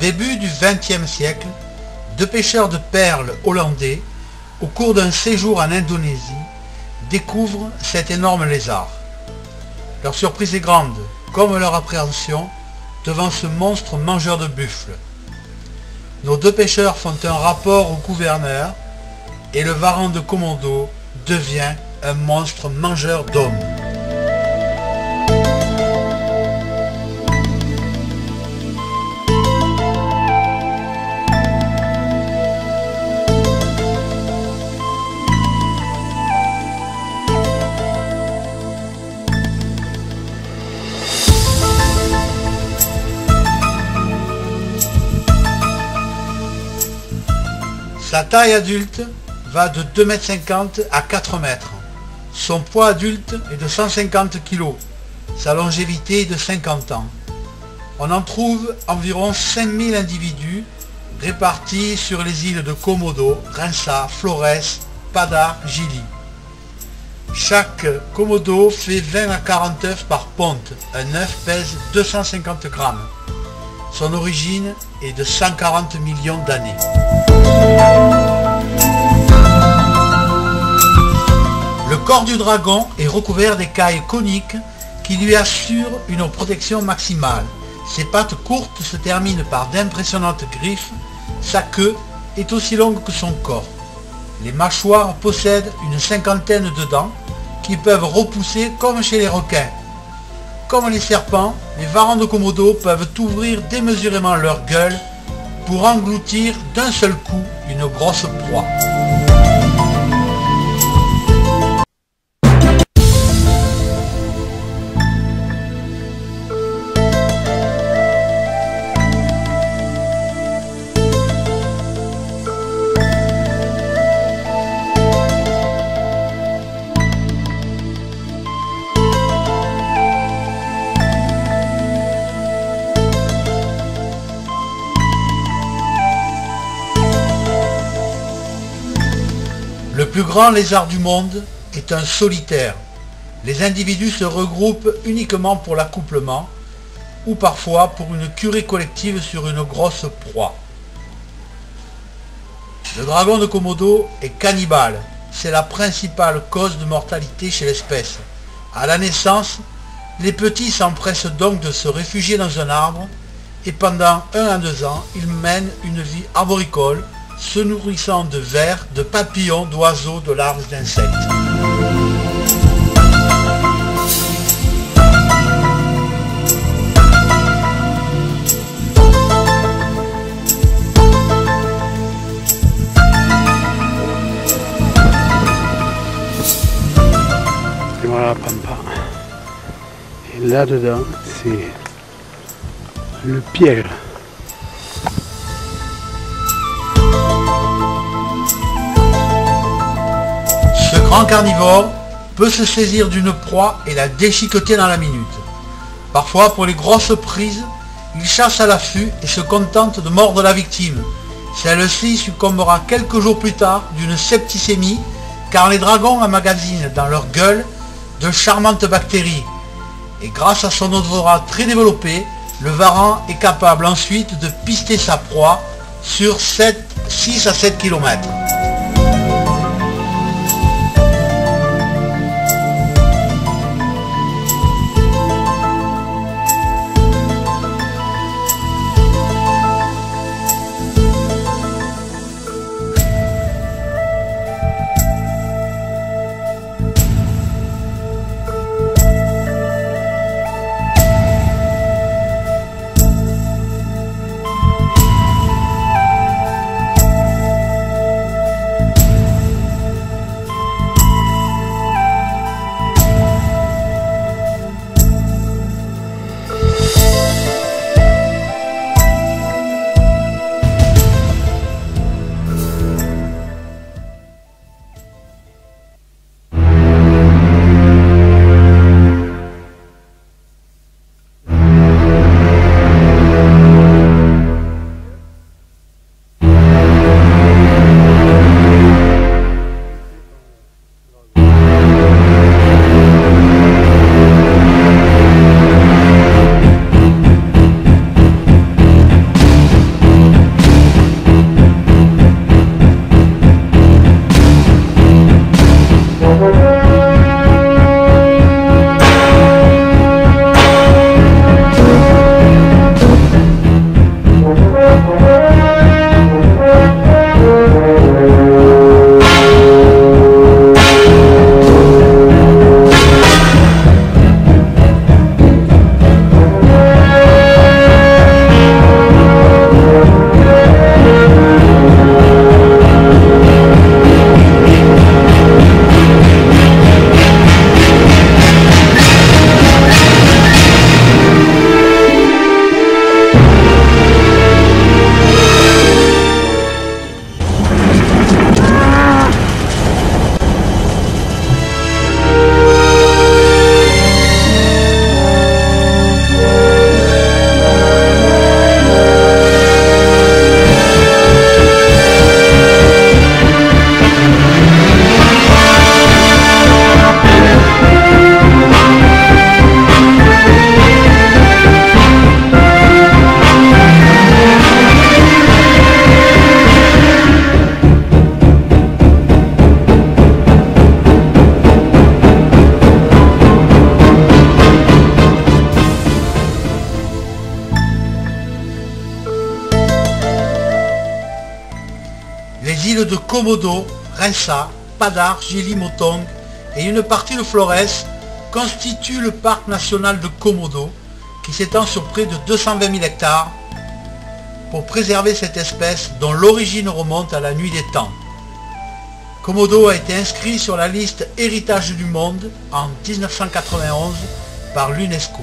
début du XXe siècle, deux pêcheurs de perles hollandais, au cours d'un séjour en Indonésie, découvrent cet énorme lézard. Leur surprise est grande, comme leur appréhension, devant ce monstre mangeur de buffles. Nos deux pêcheurs font un rapport au gouverneur et le varan de Komodo devient un monstre mangeur d'hommes. Sa taille adulte va de 2,50 m à 4 m. Son poids adulte est de 150 kg. Sa longévité est de 50 ans. On en trouve environ 5000 individus répartis sur les îles de Komodo, Rinsa, Flores, Padar, Gili. Chaque Komodo fait 20 à 40 œufs par ponte. Un œuf pèse 250 grammes. Son origine est de 140 millions d'années. Le corps du dragon est recouvert d'écailles coniques qui lui assurent une protection maximale. Ses pattes courtes se terminent par d'impressionnantes griffes. Sa queue est aussi longue que son corps. Les mâchoires possèdent une cinquantaine de dents qui peuvent repousser comme chez les requins. Comme les serpents, les varans de Komodo peuvent ouvrir démesurément leur gueule pour engloutir d'un seul coup une grosse proie. Le plus grand lézard du monde est un solitaire. Les individus se regroupent uniquement pour l'accouplement ou parfois pour une curée collective sur une grosse proie. Le dragon de Komodo est cannibale. C'est la principale cause de mortalité chez l'espèce. À la naissance, les petits s'empressent donc de se réfugier dans un arbre et pendant 1 à 2 ans, ils mènent une vie arboricole, se nourrissant de vers, de papillons, d'oiseaux, de larves, d'insectes. Et voilà la pampa. Et là-dedans, c'est le piège. Ce grand carnivore peut se saisir d'une proie et la déchiqueter dans la minute. Parfois, pour les grosses prises, il chasse à l'affût et se contente de mordre la victime. Celle-ci succombera quelques jours plus tard d'une septicémie, car les dragons emmagasinent dans leur gueule de charmantes bactéries. Et grâce à son odorat très développé, le varan est capable ensuite de pister sa proie sur 6 à 7 km. Les îles de Komodo, Rinsa, Padar, Gili Motong et une partie de Flores constituent le parc national de Komodo qui s'étend sur près de 220 000 hectares pour préserver cette espèce dont l'origine remonte à la nuit des temps. Komodo a été inscrit sur la liste Héritage du monde en 1991 par l'UNESCO.